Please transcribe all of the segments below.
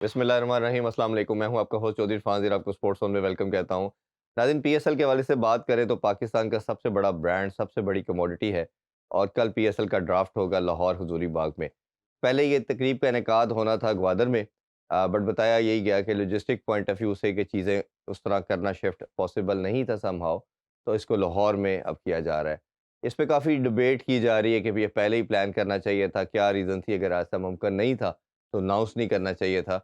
बिस्मिल्लाहिर्रहमानिर्रहीम अस्सलाम वालेकुम। मैं हूं आपका होस्ट चौधरी फाजिर, आपको स्पोर्ट्स जोन में वेलकम कहता हूं। नाज़रीन, पीएसएल के हवाले से बात करें तो पाकिस्तान का सबसे बड़ा ब्रांड, सबसे बड़ी कमोडिटी है और कल पीएसएल का ड्राफ्ट होगा लाहौर हुजूरी बाग में। पहले ये तकरीब का इनेकाद होना था ग्वादर में, बट बताया यही गया कि लॉजिस्टिक पॉइंट ऑफ व्यू से कि चीज़ें उस तरह करना शिफ्ट पॉसिबल नहीं था समहाउ, तो इसको लाहौर में अब किया जा रहा है। इस पे काफ़ी डिबेट की जा रही है कि भैया पहले ही प्लान करना चाहिए था, क्या रीज़न थी, अगर ऐसा मुमकिन नहीं था तो अनाउंस नहीं करना चाहिए था।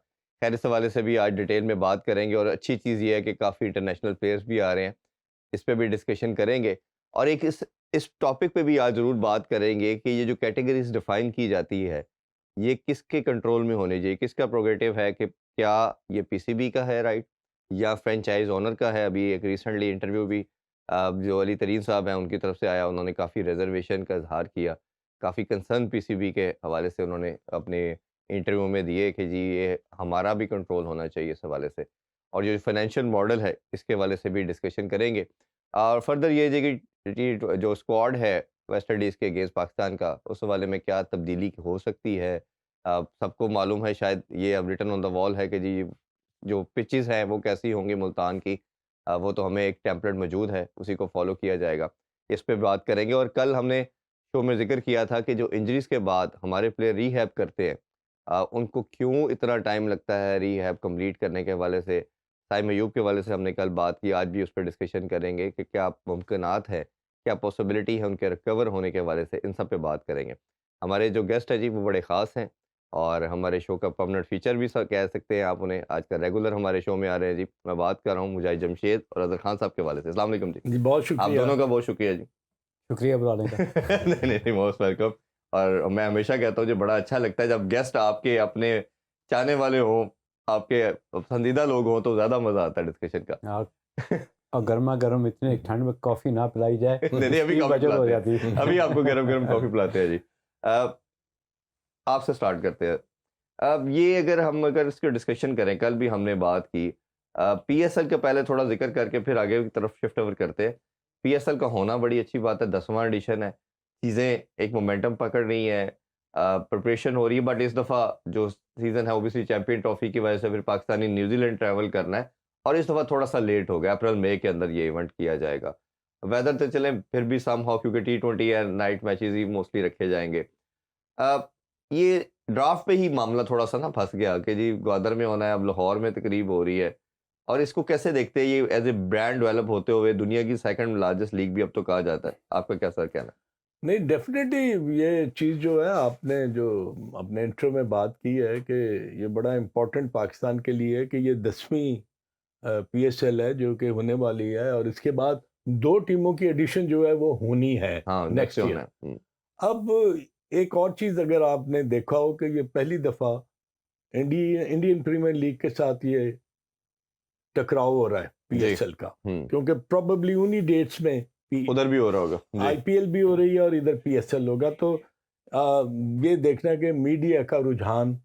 खैर, इस हवाले से भी आज डिटेल में बात करेंगे और अच्छी चीज़ ये है कि काफ़ी इंटरनेशनल प्लेयर्स भी आ रहे हैं, इस पे भी डिस्कशन करेंगे। और एक इस टॉपिक पे भी आज ज़रूर बात करेंगे कि ये जो कैटेगरीज़ डिफ़ाइन की जाती है, ये किसके कंट्रोल में होनी चाहिए, किसका प्रोगेटिव है, कि क्या ये पीसीबी का है राइट या फ्रेंचाइज़ ओनर का है। अभी एक रिसेंटली इंटरव्यू भी जो अली तरीन साहब हैं उनकी तरफ से आया, उन्होंने काफ़ी रिज़र्वेशन का इज़हार किया, काफ़ी कंसर्न पीसीबी के हवाले से उन्होंने अपने इंटरव्यू में दिए कि जी ये हमारा भी कंट्रोल होना चाहिए इस हवाले से। और जो फाइनेंशियल मॉडल है इसके हवाले से भी डिस्कशन करेंगे। और फर्दर ये जी कि जो स्क्वाड है वेस्ट इंडीज़ के अगेंस्ट पाकिस्तान का, उस हवाले में क्या तब्दीली हो सकती है। सबको मालूम है शायद, ये अब रिटन ऑन द वॉल है कि जी जो पिचेस हैं वो कैसी होंगी मुल्तान की, वो तो हमें एक टेम्पलेट मौजूद है, उसी को फॉलो किया जाएगा। इस पे बात करेंगे। और कल हमने शो में ज़िक्र किया था कि जो इंजरीज़ के बाद हमारे प्लेयर रिहैब करते हैं, उनको क्यों इतना टाइम लगता है रिहैब कंप्लीट करने के हवाले से। साइम अयूब के हवाले से हमने कल बात की, आज भी उस पर डिस्कशन करेंगे कि क्या मुमकिनात है, क्या पॉसिबिलिटी है उनके रिकवर होने के हवाले से, इन सब पे बात करेंगे। हमारे जो गेस्ट है जी वो बड़े ख़ास हैं और हमारे शो का परमानेंट फीचर भी कह सकते हैं आप उन्हें, आजकल रेगुलर हमारे शो में आ रहे हैं जी। मैं बात कर रहा हूँ मुजाहिद जमशेद और अज़हर खान साहब के हवाले से। अस्सलाम वालेकुम जी। जी, बहुत आप शुक्रिया। दोनों का बहुत शुक्रिया जी। शुक्रिया बुलाने का। नहीं, नहीं, नहीं, मोस्ट वेलकम। और मैं हमेशा कहता हूँ, मुझे बड़ा अच्छा लगता है जब गेस्ट आपके अपने चाहने वाले हों, आपके पसंदीदा लोग हों, तो ज़्यादा मज़ा आता है डिस्कशन का। और और गरमा-गरम इतने ठंड में कॉफ़ी ना पिलाई जाए, नहीं, नहीं, अभी उसकी कॉफ़ी वजह हो पिलाते जाती हैं। है। अभी आपको गरम-गरम कॉफ़ी पिलाते हैं जी। अ, आपसे स्टार्ट करते हैं। अब ये अगर इसकी डिस्कशन करें, कल भी हमने बात की, पीएसएल का पहले थोड़ा ज़िक्र करके फिर आगे की तरफ शिफ्ट ओवर करते हैं। पीएसएल का होना बड़ी अच्छी बात है, 10वां एडिशन है। चीज़ें एक मोमेंटम पकड़ रही हैं, प्रिपरेशन हो रही है, बट इस दफ़ा जो सीज़न है ओबीसी चैंपियन ट्रॉफी की वजह से फिर पाकिस्तानी न्यूज़ीलैंड ट्रैवल करना है और इस दफ़ा थोड़ा-सा लेट हो गया, अप्रैल-मई के अंदर ये इवेंट किया जाएगा। वेदर तो चलें फिर भी समहाउ, क्योंकि टी20 है, नाइट मैचेज़ ही मोस्टली रखे जाएँगे। अ, ये ड्राफ्ट पे ही मामला थोड़ा-सा ना फँस गया कि जी ग्वादर में होना है, अब लाहौर में तकरीब हो रही है। और इसको कैसे देखते हैं, ये एज़ ए ब्रांड डेवलप होते हुए दुनिया की सेकंड लार्जेस्ट लीग भी अब तो कहा जाता है। आपका क्या सर कहना है? नहीं, डेफ़िनेटली ये चीज़ जो है, आपने जो अपने इंट्रो में बात की है कि ये बड़ा इम्पोर्टेंट पाकिस्तान के लिए है कि ये 10वीं पीएसएल है जो कि होने वाली है और इसके बाद 2 टीमों की एडिशन जो है वो होनी है हाँ, नेक्स्ट नेक्स्ट होना ईयर। है। हुँ, अब एक और चीज़ अगर आपने देखा हो कि ये पहली दफ़ा इंडियन प्रीमियर लीग के साथ ये टकराव हो रहा है जी। पीएसएल का, हुँ, क्योंकि प्रोबेबली उन्हीं डेट्स में उधर भी हो रहा होगा। जी। आईपीएल भी हो रही है और इधर पीएसएल होगा। तो ये देखना कि मीडिया का रुझान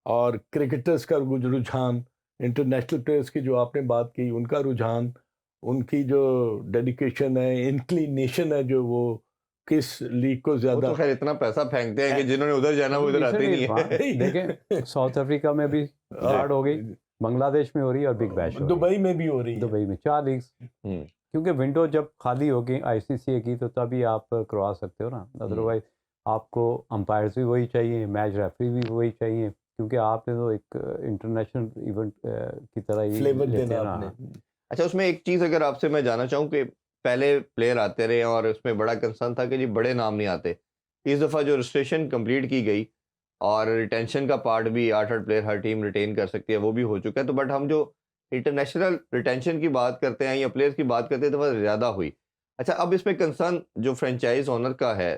और क्रिकेटर्स का रुझान, इंटरनेशनल प्लेयर्स की जो आपने बात की उनका रुझान, उनकी जो डेडिकेशन है, इंक्लिनेशन है, जो वो किस लीग को वो तो ज़्यादा ख़ैर इतना पैसा फेंकते हैं कि जिन्होंने उधर जाना वो इधर आते ही रिसेंटली नहीं इरफान है। देखें, साउथ अफ्रीका में भी जी। स्टार्ट हो गई, बांग्लादेश में हो रही है और बिग बैश हो रही दुबई में भी हो रही है है। दुबई में 4 लीग्स। हुँ, क्योंकि विंडो जब खाली होगी आईसीसी की तो तभी आप करवा सकते हो ना, हुँ। अदरवाइज आपको अंपायर्स भी वही चाहिए, मैच रेफरी भी वही चाहिए, क्योंकि आपने तो एक इंटरनेशनल इवेंट की तरह ही फ्लेवर लेते देना हैं ना। आपने। हाँ। अच्छा, उसमें एक चीज़ अगर आपसे मैं जानना चाहूँ कि पहले प्लेयर आते रहे और उसमें बड़ा कंसर्न था कि जी बड़े नाम नहीं आते। इस दफ़ा जो रजिस्ट्रेशन कंप्लीट की गई और रिटेंशन का पार्ट भी 8-8 प्लेयर हर टीम रिटेन कर सकती है, वो भी हो चुका है। तो बट हम जो इंटरनेशनल रिटेंशन की बात करते हैं या प्लेयर्स की बात करते हैं तो वह ज़्यादा हुई। अच्छा, अब इसमें कंसर्न जो फ्रेंचाइज़ ओनर का है,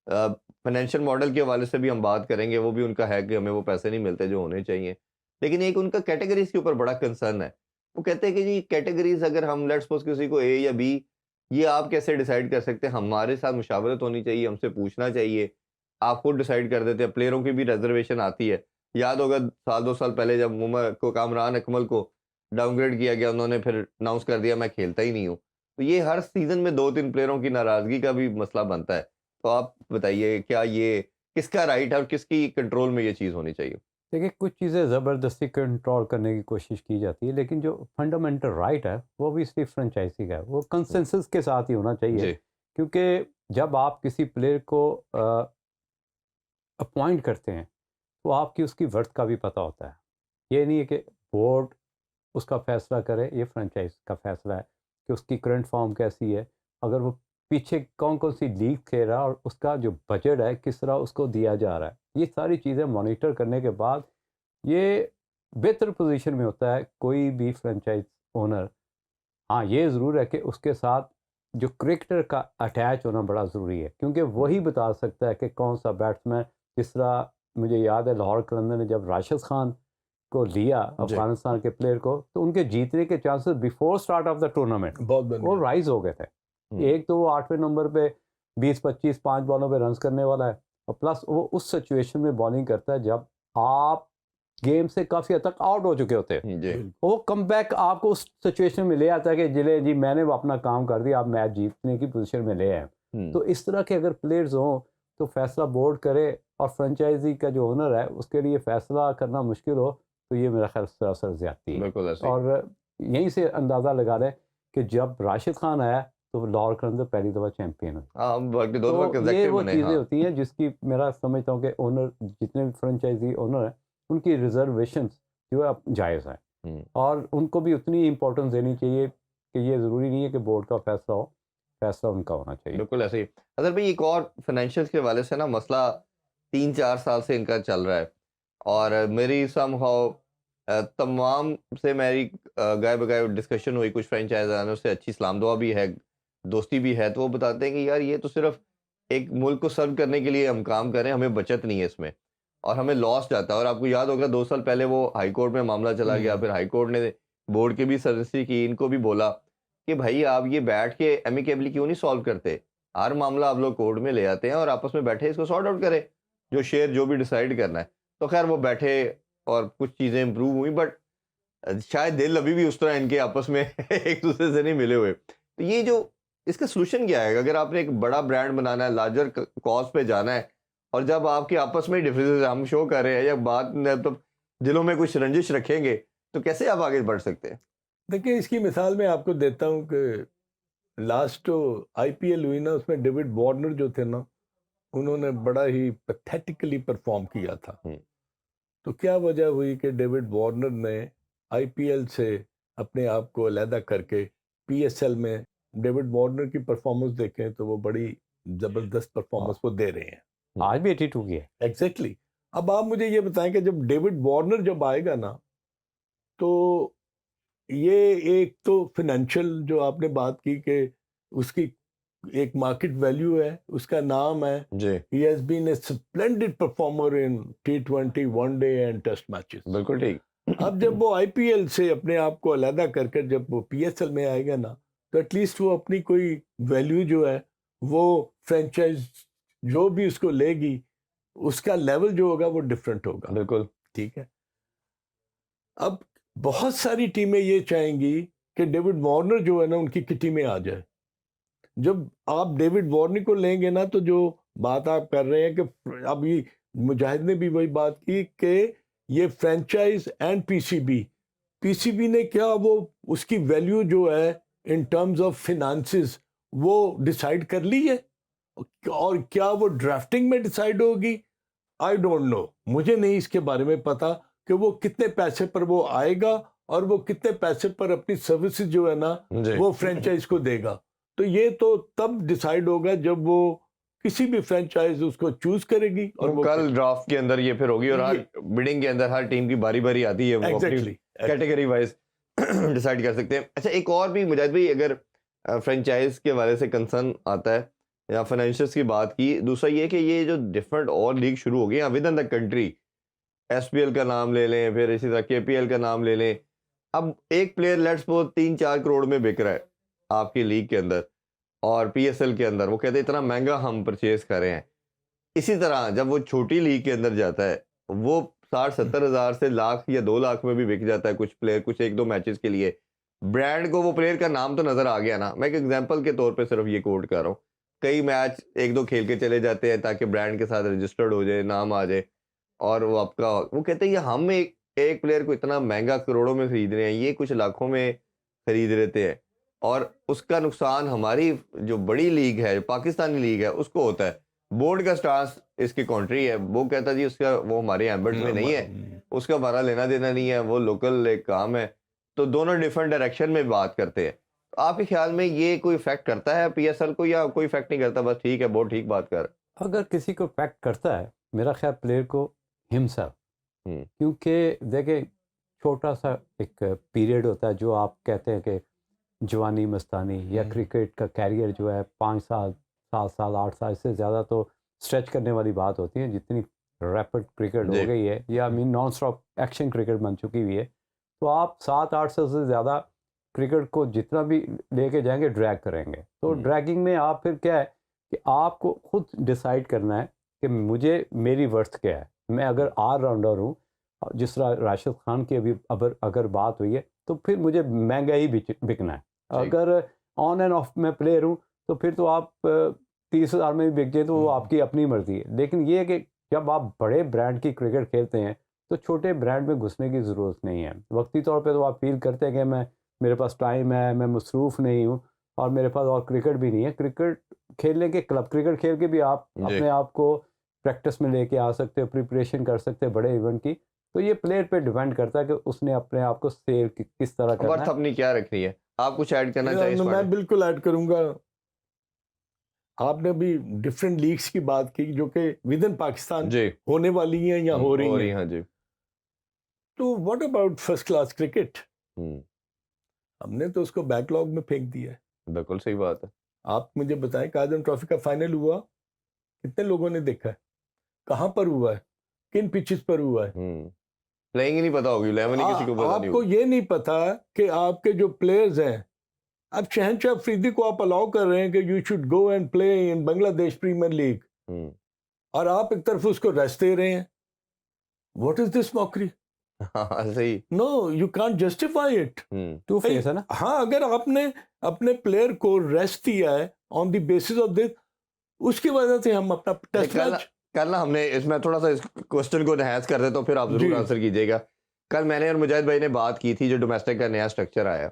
फाइनेंशियल मॉडल के हवाले से भी हम बात करेंगे, वो भी उनका है कि हमें वो पैसे नहीं मिलते जो होने चाहिए। लेकिन एक उनका कैटेगरीज़ के ऊपर बड़ा कंसर्न है। वो कहते हैं कि जी कैटेगरीज़ अगर हम लेट्स सपोज़ किसी को ए या बी, ये आप कैसे डिसाइड कर सकते हैं? हमारे साथ मुशावरत होनी चाहिए, हमसे पूछना चाहिए। आप खुद डिसाइड कर देते हैं, प्लेयरों की भी रिज़र्वेशन आती है। याद होगा साल 2 साल पहले जब कामरान अकमल को डाउनग्रेड किया गया, उन्होंने फिर अनाउंस कर दिया मैं खेलता ही नहीं हूँ। तो ये हर सीज़न में 2-3 प्लेयरों की नाराज़गी का भी मसला बनता है। तो आप बताइए क्या ये किसका राइट है और किसकी कंट्रोल में ये चीज़ होनी चाहिए? देखिए कुछ चीज़ें ज़बरदस्ती कंट्रोल करने की कोशिश की जाती है, लेकिन जो फंडामेंटल राइट है वो भी सिर्फ फ्रेंचाइजी का है, वो कंसेंसस के साथ ही होना चाहिए। जी, क्योंकि जब आप किसी प्लेयर को अपॉइंट करते हैं तो आपकी उसकी वर्थ का भी पता होता है। ये नहीं है कि बोर्ड उसका फ़ैसला करे, ये फ्रेंचाइज का फ़ैसला है कि उसकी करंट फॉर्म कैसी है, अगर वो पीछे कौन-कौन सी लीग खेल रहा है और उसका जो बजट है किस तरह उसको दिया जा रहा है। ये सारी चीज़ें मॉनिटर करने के बाद ये बेहतर पोजीशन में होता है कोई भी फ्रेंचाइज ओनर। हाँ, ये ज़रूर है कि उसके साथ जो क्रिकेटर का अटैच होना बड़ा ज़रूरी है, क्योंकि वही बता सकता है कि कौन-सा बैट्समैन, जिस तरह मुझे याद है लाहौर कलंदर ने जब राशिद खान को लिया जी। अफ़गानिस्तान के प्लेयर को, तो उनके जीतने के chances before start of the tournament बहुत बन वो गया। राइज़ हो गए थे। हुँ, एक तो वो 8वें नंबर पे 20-25 5 बॉलों पे रन्स करने वाला है, और प्लस वो उस सिचुएशन में बॉलिंग करता है जब आप गेम से काफ़ी हद तक आउट हो चुके होते हैं। जी, बिल्कुल। वो कमबैक आपको उस सिचुएशन में ले आता है कि जिले जी मैंने वो अपना काम कर दिया, आप मैच जीतने की पोजीशन में ले आए। हुँ, तो इस तरह के अगर प्लेयर्स हों तो फैसला बोर्ड करे, और फ्रेंचाइजी का जो ओनर है उसके लिए फैसला करना मुश्किल हो, तो ये मेरा ख्याल सरासर ज़्यादती है। बिल्कुल ऐसे ही। और यहीं से अंदाज़ा लगा लें कि जब राशिद खान आया तो लाहौर कलंदर पहली दफ़ा चैंपियन हुई। हाँ, हम बल्कि 2 दफ़ा तो ये कंसेक्टिव वो बने, चीज़ें हाँ। होती हैं जिसकी मेरा समझता हूँ कि ओनर जितने भी फ्रेंचाइजी ओनर हैं उनकी रिजर्वेशंस जो है जायज़ है, हुँ, और उनको भी उतनी इम्पोर्टेंस देनी चाहिए कि ये ज़रूरी नहीं है कि बोर्ड का फैसला हो, फैसला उनका होना चाहिए। बिल्कुल ऐसे ही। अज़र भाई, एक और फाइनेंशियल्स के हवाले से ना मसला 3-4 साल से इनका चल रहा है, और मेरी समहाउ तमाम से मेरी गाय-बगाए डिस्कशन हुई, कुछ फ्रेंचाइज़ानों से अच्छी सलाम दुआ भी है, दोस्ती भी है, तो वो बताते हैं कि यार ये तो सिर्फ़ एक मुल्क को सर्व करने के लिए हम काम कर रहे हैं, हमें बचत नहीं है इसमें, और हमें लॉस जाता है। और आपको याद होगा 2 साल पहले वो हाई कोर्ट में मामला चला गया, फिर हाई कोर्ट ने बोर्ड की भी सर्जरी की, इनको भी बोला कि भाई आप ये बैठ के एमिकेबली क्यों नहीं सॉल्व करते? हर मामला आप लोग कोर्ट में ले आते हैं और आपस में बैठे इसको सॉर्ट आउट करें, जो शेयर जो भी डिसाइड करना है। तो खैर वो बैठे और कुछ चीज़ें इम्प्रूव हुई, बट शायद दिल अभी भी उस तरह इनके आपस में एक-दूसरे से नहीं मिले हुए। तो ये जो इसका सॉल्यूशन क्या है? अगर आपने एक बड़ा ब्रांड बनाना है, लार्जर कॉज़ पे जाना है, और जब आपके आपस में डिफरेंसेस हम शो कर रहे हैं या बात में तो दिलों में कुछ रंजिश रखेंगे, तो कैसे आप आगे बढ़ सकते हैं? देखिए, इसकी मिसाल मैं आपको देता हूँ कि लास्ट जो आईपीएल हुई ना, उसमें डेविड वार्नर जो थे ना, उन्होंने बड़ा ही पैथेटिकली परफॉर्म किया था। हुँ, तो क्या वजह हुई कि डेविड वार्नर ने आईपीएल से अपने आप को अलहदा करके पीएसएल में डेविड वार्नर की परफॉर्मेंस देखें तो वो बड़ी ज़बरदस्त परफॉर्मेंस वो दे रहे हैं। हुँ, आज भी 82 की है। एग्जैक्टली। अब आप मुझे ये बताएं कि जब डेविड वार्नर जब आएगा ना, तो ये एक तो फाइनेंशियल जो आपने बात की कि उसकी एक मार्केट वैल्यू है, उसका नाम है। जी, he has been a splendid performer in टी20 वनडे एंड टेस्ट मैचेस। बिल्कुल ठीक। अब जब वो आईपीएल से अपने आप को अलहदा कर कर जब वो पीएसएल में आएगा ना, तो एटलीस्ट वो अपनी कोई वैल्यू जो है वो फ्रेंचाइज जो भी उसको लेगी उसका लेवल जो होगा वो डिफरेंट होगा। बिल्कुल। ठीक है। अब बहुत सारी टीमें ये चाहेंगी कि डेविड वार्नर जो है ना उनकी किटी में आ जाए। जब आप डेविड वार्नर को लेंगे ना, तो जो बात आप कर रहे हैं कि अभी मुजाहिद ने भी वही बात की कि ये फ्रेंचाइज एंड पीसीबी ने क्या वो उसकी वैल्यू जो है इन टर्म्स ऑफ फिनांसिस वो डिसाइड कर ली है, और क्या वो ड्राफ्टिंग में डिसाइड होगी? आई डोंट नो, मुझे नहीं इसके बारे में पता कि वो कितने पैसे पर वो आएगा और वो कितने पैसे पर अपनी सर्विसेज जो है ना जी। वो फ्रेंचाइज को देगा। तो ये तो तब डिसाइड होगा जब वो किसी भी फ्रेंचाइज उसको चूज करेगी और वो वो कल ड्राफ्ट के अंदर ये फिर होगी, और हर बिडिंग के अंदर हर टीम की बारी-बारी आती है, वो अपनी एग्जैक्टली। कैटेगरी वाइज़ डिसाइड कर सकते हैं। अच्छा, एक और भी मुजाहिद भाई, अगर फ्रेंचाइज़ के हवाले से कंसर्न आता है या फाइनेंशियल्स की बात की, दूसरा ये है कि ये जो डिफरेंट और लीग शुरू हो गई हैं with in the country, SPL का नाम ले लें, फिर इसी तरह केपीएल का नाम ले लें। अब एक प्लेयर लेट्स सपोज़ 3-4 करोड़ में बिक रहा है आपकी लीग के अंदर, और पीएसएल के अंदर वो कहते हैं इतना महँगा हम परचेज़ कर रहे हैं। इसी तरह जब वो छोटी लीग के अंदर जाता है, वो 60-70 हज़ार से लाख या 2 लाख में भी बिक जाता है कुछ प्लेयर, कुछ 1-2 मैचेस के लिए। ब्रांड को वो प्लेयर का नाम तो नज़र आ गया ना। मैं एक एग्जांपल के तौर पे सिर्फ ये कोट कर रहा हूँ। कई मैच 1-2 खेल के चले जाते हैं ताकि ब्रांड के साथ रजिस्टर्ड हो जाए, नाम आ जाए, और वो आपका वो कहते हैं कि हम एक प्लेयर को इतना महंगा करोड़ों में खरीद रहे हैं, ये कुछ लाखों में खरीद लेते हैं और उसका नुकसान हमारी जो बड़ी लीग है, जो पाकिस्तानी लीग है, उसको होता है। बोर्ड का स्टांस इसकी कॉन्ट्री है, वो कहता जी उसका वो हमारे एम्बेट में नहीं है, उसका हमारा लेना देना नहीं है, वो लोकल एक काम है। तो दोनों डिफरेंट डायरेक्शन में बात करते हैं। तो आपके ख्याल में ये कोई इफेक्ट करता है पीएसएल को या कोई इफेक्ट नहीं करता, बस ठीक है, बहुत ठीक बात कर। अगर किसी को इफेक्ट करता है, मेरा ख्याल प्लेयर को हिमसेल्फ, क्योंकि देखें छोटा सा एक पीरियड होता है जो आप कहते हैं कि जवानी मस्तानी या क्रिकेट का कैरियर जो है 5 साल 7 साल 8 साल से ज़्यादा तो स्ट्रेच करने वाली बात होती है, जितनी रैपिड क्रिकेट हो गई है या नॉन स्टॉप एक्शन क्रिकेट बन चुकी हुई है। तो आप 7-8 साल से ज़्यादा क्रिकेट को जितना भी लेके जाएंगे ड्रैग करेंगे। तो ड्रैगिंग में आप फिर क्या है कि आपको खुद डिसाइड करना है कि मुझे मेरी वर्थ क्या है। मैं अगर ऑलराउंडर हूँ, जिस तरह राशिद खान की अभी अगर बात हुई है, तो फिर मुझे महंगा ही बिकना है। अगर ऑन एंड ऑफ में प्लेयर हूँ तो फिर तो आप 30,000 में भी बिक जाए तो वो आपकी अपनी मर्जी है। लेकिन ये है कि जब आप बड़े ब्रांड की क्रिकेट खेलते हैं तो छोटे ब्रांड में घुसने की ज़रूरत नहीं है। वक्ती तौर पे तो आप फील करते हैं कि मेरे पास टाइम है, मैं मसरूफ़ नहीं हूँ और मेरे पास और क्रिकेट भी नहीं है। क्रिकेट खेलने के क्लब क्रिकेट खेल के भी आप अपने आप को प्रैक्टिस में लेके आ सकते हो, प्रिपरेशन कर सकते हैं बड़े इवेंट की। तो ये प्लेयर पे डिपेंड करता है कि उसने अपने आप को सेल किस तरह करना है। अपनी क्या रखनी है, आप कुछ ऐड करना चाहिए? मैं बिल्कुल ऐड करूंगा। आपने भी डिफरेंट लीग्स की बात की जो कि विद इन पाकिस्तान होने वाली हैं या हो रही हैं। जी। तो what about first class cricket? हमने तो उसको बैकलॉग में फेंक दिया है। बिल्कुल सही बात है। आप मुझे बताएं, कादम ट्रॉफी का फाइनल हुआ, कितने लोगों ने देखा है? कहां पर हुआ है? किन पिचेस पर हुआ है? प्लेइंग ही नहीं पता होगी, 11 ही किसी को पता नहीं आपको ये नहीं पता कि आपके जो प्लेयर्स हैं, अब शहनशाह अफरीदी को आप अलाउ कर रहे हैं कि you should go and play in Bangladesh premier league, और आप एक तरफ उसको रेस्ट दे रहे हैं। What is this mockery? सही। No, you can't justify it. To face है ना। हाँ, अगर आपने अपने प्लेयर को रेस्ट दिया है on the basis of this, उसकी वजह से हम अपना टेस्ट मैच कल ना हमने इसमें थोड़ा सा इस क्वेश्चन को एनहांस कर दे तो फिर आप जरूर आंसर कीजिएगा। कल मैंने और मुजाहिद भाई ने बात की थी, जो डोमेस्टिक का नया स्ट्रक्चर आया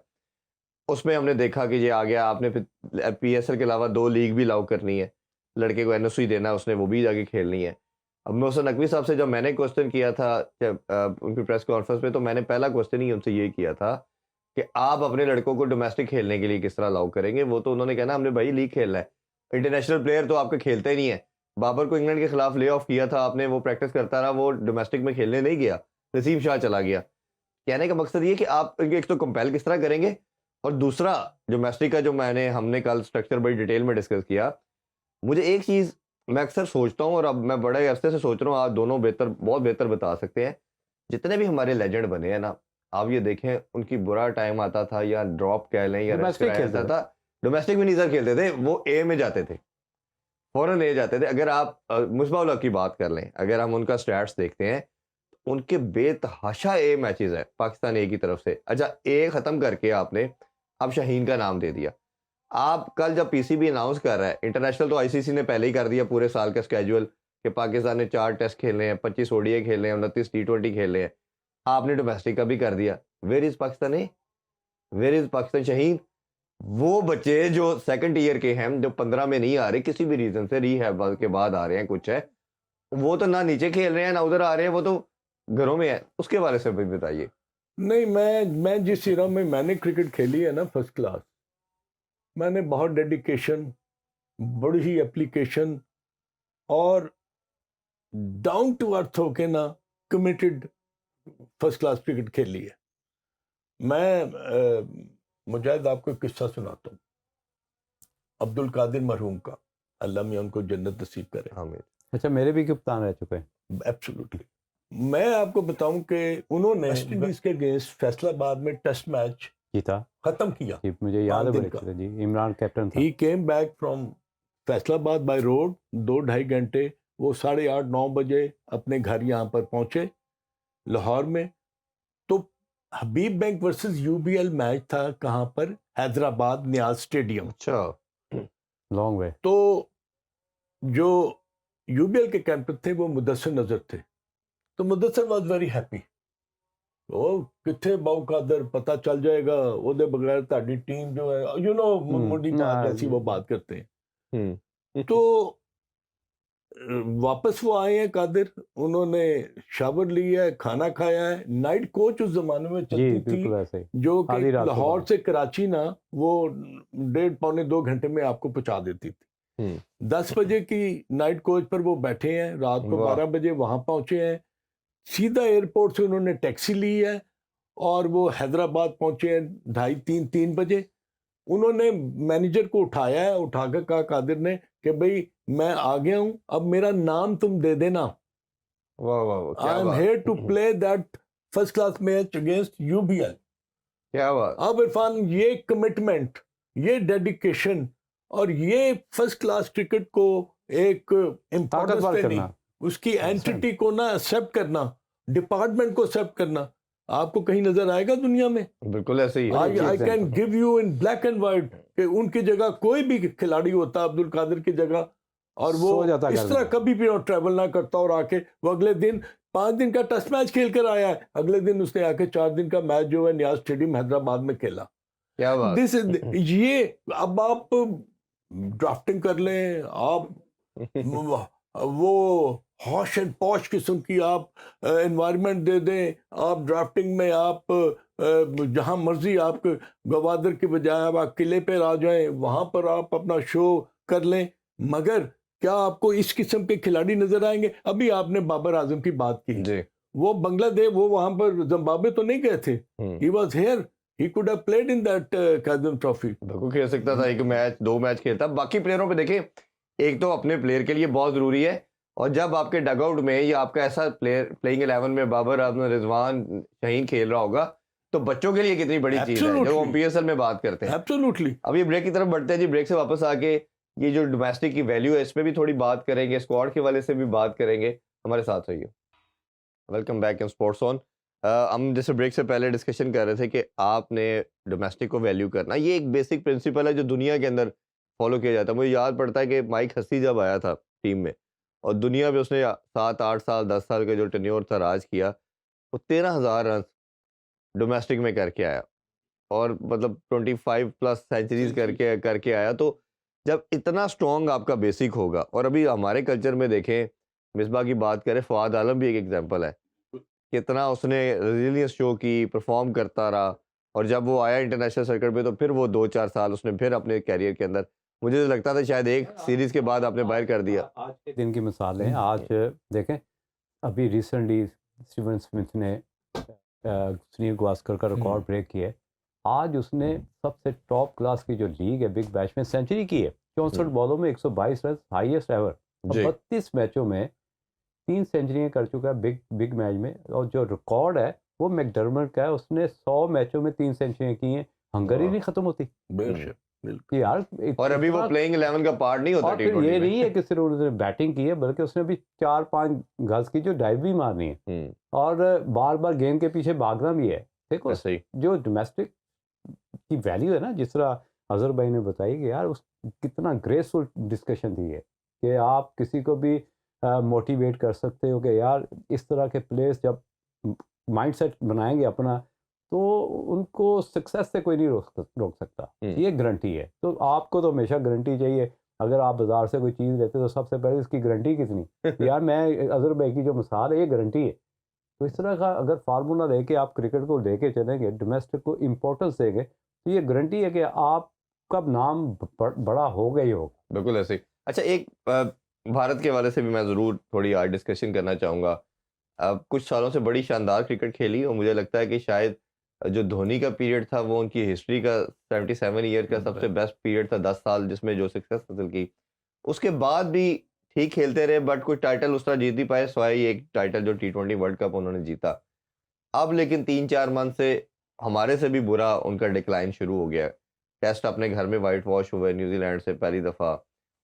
उसमें हमने देखा कि ये आ गया, आपने फिर पीएसएल के अलावा 2 लीग भी अलाउ करनी है, लड़के को एनओसी देना है, उसने वो भी जाके खेलनी है। अब मोहसिन नकवी साहब से जब मैंने क्वेश्चन किया था उनकी प्रेस कॉन्फ्रेंस में, तो मैंने पहला क्वेश्चन ही उनसे ये किया था कि आप अपने लड़कों को डोमेस्टिक खेलने के लिए किस तरह अलाउ करेंगे। वो तो उन्होंने कहना हमने भाई लीग खेलना है, इंटरनेशनल प्लेयर तो आपके खेलते नहीं है। बाबर को इंग्लैंड के खिलाफ ले ऑफ किया था आपने, वो प्रैक्टिस करता रहा, वो डोमेस्टिक में खेलने नहीं गया, नसीम शाह चला गया। कहने का मकसद ये कि आप एक तो कंपेल किस तरह करेंगे, और दूसरा डोमेस्टिक का जो हमने कल स्ट्रक्चर बड़ी डिटेल में डिस्कस किया। मुझे एक चीज़ मैं अक्सर सोचता हूँ और अब मैं बड़े अरसे से सोच रहा हूँ, आप दोनों बहुत बेहतर बता सकते हैं। जितने भी हमारे लेजेंड बने हैं ना, आप ये देखें उनकी बुरा टाइम आता था या ड्रॉप कह लें या रेस्ट कराया था, डोमेस्टिक में नहीं सर खेलते थे, वो ए में जाते थे, फौरन ए जाते थे। अगर आप मुसबाह उल हक की बात कर लें, अगर हम उनका स्टैट्स देखते हैं, उनके बेतहाशा ए मैचेस है पाकिस्तान ए की तरफ से। अच्छा, ए ख़त्म करके आपने अब शाहीन का नाम दे दिया। आप कल जब पीसीबी अनाउंस कर रहा है, इंटरनेशनल तो आईसीसी ने पहले ही कर दिया पूरे साल का स्केड्यूल कि पाकिस्तान ने 4 टेस्ट खेलने हैं, 25 ओडीआई खेलने हैं, 29 टी20 खेलने हैं। आपने डोमेस्टिक का भी कर दिया। Where is Pakistan A? Where is Pakistan Shaheen? वो बच्चे जो सेकंड ईयर के हैं, जो 15 में नहीं आ रहे, किसी भी रीजन से रीहैब के बाद आ रहे हैं, कुछ है, वो तो ना नीचे खेल रहे हैं ना उधर आ रहे हैं, वो तो घरों में है। उसके बारे से भी बताइए। नहीं, मैं जिस इरा में मैंने क्रिकेट खेली है ना, फर्स्ट क्लास, मैंने बहुत डेडिकेशन, बड़ी ही एप्लीकेशन और डाउन टू अर्थ होके ना कमिटेड फर्स्ट क्लास क्रिकेट खेली है। मैं मुजाहिद आपको एक किस्सा सुनाता हूँ अब्दुल कादिर मरहूम का, अल्लाह मियां उनको जन्नत नसीब करे। आमीन। अच्छा, मेरे भी कप्तान रह चुके हैं। एब्सोल्युटली। मैं आपको बताऊं कि उन्होंने वेस्ट इंडीज के अगेंस्ट फैसलाबाद में टेस्ट मैच जीता, खत्म किया। मुझे याद है बड़े अच्छे से जी, इमरान कैप्टन था। He came back from Faisalabad by road, 2-2.5 घंटे, वो 8:30-9 बजे अपने घर यहाँ पर पहुंचे लाहौर में। तो हबीब बैंक वर्सेस यूबीएल मैच था, कहाँ पर? हैदराबाद नियाज स्टेडियम। अच्छा, लॉन्ग वे। तो जो यूबीएल के कैप्टन थे वो मुदस्सिर नजर थे, तो मुदस्सिर वाज वेरी हैप्पी। ਉਹ ਕਿੱਥੇ ਬਾਉ ਕਾਦਰ पता चल जाएगा ਉਹਦੇ बगैर ਤੁਹਾਡੀ टीम जो है यू नो मुंडी बात ऐसी वो बात करते हैं। हम्म तो वापस वो आए हैं कादिर, उन्होंने शावर लिया है, खाना खाया है। नाइट कोच उस जमाने में जी चलती थी बिल्कुल ऐसे ही जो कि आधी रात को लाहौर बाद से कराची ना वो 1.5-2 घंटे में आपको पहुंचा देती थी। हम्म 10 बजे की नाइट कोच पर वो बैठे हैं, रात को वाह 12 बजे वहां पहुंचे हैं। सीधा एयरपोर्ट से उन्होंने टैक्सी ली है और वो हैदराबाद पहुंचे हैं 2:30-3 बजे। उन्होंने मैनेजर को उठाया है, उठाकर कहा कादिर ने कि भाई मैं आ गया हूं, अब मेरा नाम तुम दे देना। वाह वाह वाह, क्या I am back here to play that first class match against UBL. क्या बात अब इरफान, ये कमिटमेंट, ये डेडिकेशन और ये फर्स्ट क्लास क्रिकेट को एक इम्पोर्टेंस ताकतवर देनी, करना उसकी एंटिटी को ना एक्सेप्ट करना, डिपार्टमेंट को एक्सेप्ट करना, आपको कहीं नजर आएगा दुनिया में? बिल्कुल ऐसे ही है। बड़ी आई अच्छी can example। Give you in black and white कि उनकी जगह कोई भी खिलाड़ी होता अब्दुल कादिर की जगह और वो सो जाता इस घर तरह में। कभी भी ट्रैवल ना करता और आके वो अगले दिन 5 दिन का टेस्ट मैच खेल कर आया है, अगले दिन उसने आके 4 दिन का मैच जो है नियाज स्टेडियम हैदराबाद में खेला। क्या बात दिस ये अब आप ड्राफ्टिंग कर लें, आप वो हॉश एंड पॉश किस्म की आप एनवायरनमेंट दे दें, आप ड्राफ्टिंग में आप जहां मर्जी आप गवादर के बजाय आप किले पे आ जाएं, वहां पर आप अपना शो कर लें, मगर क्या आपको इस किस्म के खिलाड़ी नजर आएंगे? अभी आपने बाबर आजम की बात की, जी वो बांग्लादेश, वो वहां पर जिम्बाब्वे तो नहीं गए थे, he was here, he could have played in that कादम ट्रॉफी। बिल्कुल खेल सकता था, एक मैच 2 मैच खेलता। बाकी प्लेयरों पे देखें, एक तो अपने प्लेयर के लिए बहुत जरूरी है, और जब आपके डगआउट में या आपका ऐसा प्लेयर प्लेइंग 11 में बाबर आजम, रिजवान, शाहीन खेल रहा होगा, तो बच्चों के लिए कितनी बड़ी चीज है जब हम पीएसएल में बात करते हैं। एब्सोल्युटली। अब ये ब्रेक की तरफ बढ़ते हैं जी। ब्रेक से वापस आके ये जो डोमेस्टिक की वैल्यू है इस पे भी थोड़ी बात करेंगे, स्क्वाड के वाले से भी बात करेंगे। हमारे साथ रहिए। Welcome back in sports on. हम जैसे ब्रेक से पहले डिस्कशन कर रहे थे कि आपने डोमेस्टिक को वैल्यू करना, ये एक बेसिक प्रिंसिपल है जो दुनिया के अंदर फॉलो किया जाता है। मुझे याद पड़ता है कि माइक हसी जब आया था टीम में और दुनिया में उसने 7-8 साल 10 साल का जो टेन्योर था राज किया, वो 13,000 रन डोमेस्टिक में करके आया और मतलब 25 प्लस सेंचुरीज करके आया। तो जब इतना स्ट्रॉन्ग आपका बेसिक होगा, और अभी हमारे कल्चर में देखें, मिसबा की बात करें, फवाद आलम भी एक एग्जांपल है, कितना उसने रेजिलियंस शो की, परफॉर्म करता रहा, और जब वो आया इंटरनेशनल सर्किट पे तो फिर वो 2-4 साल उसने फिर अपने कैरियर के अंदर, मुझे तो लगता था शायद एक सीरीज के बाद आपने बाहर कर दिया। आज के दिन की मिसाल है। आज देखें, अभी रिसेंटली स्टीवन स्मिथ ने सुनील गावस्कर का रिकॉर्ड ब्रेक किया है। आज उसने सबसे टॉप क्लास की जो लीग है बिग बैश में सेंचुरी की है। 64 बॉलों में 122 रन, हाईएस्ट एवर। जी। 32 मैचों में 3 सेंचुरियां कर चुका है बिग मैच में, और जो रिकॉर्ड है वो मैकडर्मट का है, उसने 100 मैचों में 3 सेंचुरियां की हैं। हंगरी नहीं खत्म होती बेशक, कि यार और अभी वो इतना- प्लेइंग 11 का पार्ट नहीं होता और फिर T20 ये में। नहीं है कि सिर्फ उसने बैटिंग की है, बल्कि उसने भी 4-5 गज की जो डाइव भी मारनी है और बार बार गेंद के पीछे भागना भी है। देखो ऐसे ही। जो डोमेस्टिक की वैल्यू है ना, जिस तरह अजहर भाई ने बताई कि यार उस कितना ग्रेसफुल डिस्कशन थी है कि आप किसी को भी मोटिवेट कर सकते हो कि यार इस तरह के प्लेयर्स जब माइंडसेट बनाएंगे अपना, तो उनको सक्सेस से कोई नहीं रोक सकता। ये गारंटी है। तो आपको तो हमेशा गारंटी चाहिए। अगर आप बाजार से कोई चीज़ लेते तो सबसे पहले इसकी गारंटी कितनी यार, मैं अजहर भाई की जो मिसाल है ये गारंटी है। तो इस तरह का अगर फार्मूला लेके आप क्रिकेट को लेके चलेंगे, डोमेस्टिक को इम्पोर्टेंस देंगे, तो ये गारंटी है कि आपका नाम बड़ा होगा ही होगा। बिल्कुल ऐसे ही। अच्छा, एक भारत के हवाले से भी मैं ज़रूर थोड़ी आज डिस्कशन करना चाहूँगा। कुछ सालों से बड़ी शानदार क्रिकेट खेली और मुझे लगता है कि शायद जो धोनी का पीरियड था वो उनकी हिस्ट्री का 77 ईयर का सबसे बेस्ट पीरियड था, 10 साल जिसमें जो सक्सेस हासिल की। उसके बाद भी ठीक खेलते रहे, बट कोई टाइटल उस तरह जीत नहीं पाए, स्वाई एक टाइटल जो T20 वर्ल्ड कप उन्होंने जीता। अब लेकिन 3-4 मंथ से हमारे से भी बुरा उनका डिक्लाइन शुरू हो गया है। टेस्ट अपने घर में वाइट वॉश हुए न्यूजीलैंड से पहली दफ़ा,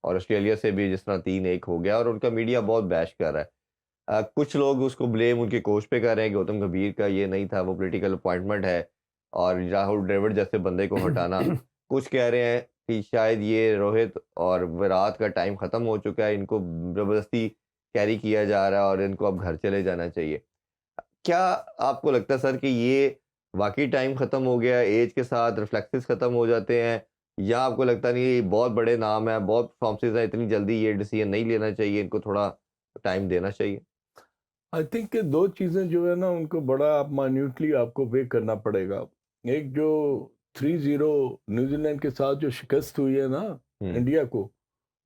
और ऑस्ट्रेलिया से भी जिस तरह 3-1 हो गया, और उनका मीडिया बहुत बैश कर रहा है। कुछ लोग उसको ब्लेम उनके कोच पे कर रहे हैं कि गौतम गंभीर का ये नहीं था, वो पॉलिटिकल अपॉइंटमेंट है, और राहुल द्रविड़ जैसे बंदे को हटाना। कुछ कह रहे हैं कि शायद ये रोहित और विराट का टाइम ख़त्म हो चुका है, इनको ज़बरदस्ती कैरी किया जा रहा है और इनको अब घर चले जाना चाहिए। क्या आपको लगता है सर कि ये वाक़ई टाइम ख़त्म हो गया, ऐज के साथ रिफ्लेक्सेस ख़त्म हो जाते हैं, या आपको लगता नहीं ये बहुत बड़े नाम हैं, बहुत परफॉर्मेंसेज़ हैं, इतनी जल्दी ये डिसीजन नहीं लेना चाहिए, इनको थोड़ा टाइम देना चाहिए? आई थिंक कि दो चीज़ें जो है ना उनको बड़ा आप माइन्यूटली आपको वे करना पड़ेगा। एक जो 3-0 न्यूजीलैंड के साथ जो शिकस्त हुई है ना हुँ, इंडिया को,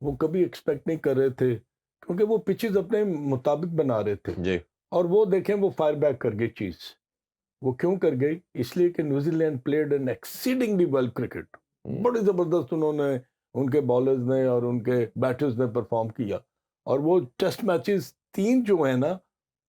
वो कभी एक्सपेक्ट नहीं कर रहे थे, क्योंकि वो पिचेस अपने मुताबिक बना रहे थे। जी। और वो देखें वो फायर बैक कर गई चीज़। वो क्यों कर गई? इसलिए कि New Zealand played an exceedingly well cricket. हुँ, बड़ी ज़बरदस्त उन्होंने, उनके बॉलर्स ने और उनके बैटर्स ने परफॉर्म किया। और वो टेस्ट मैचेस 3 जो है ना,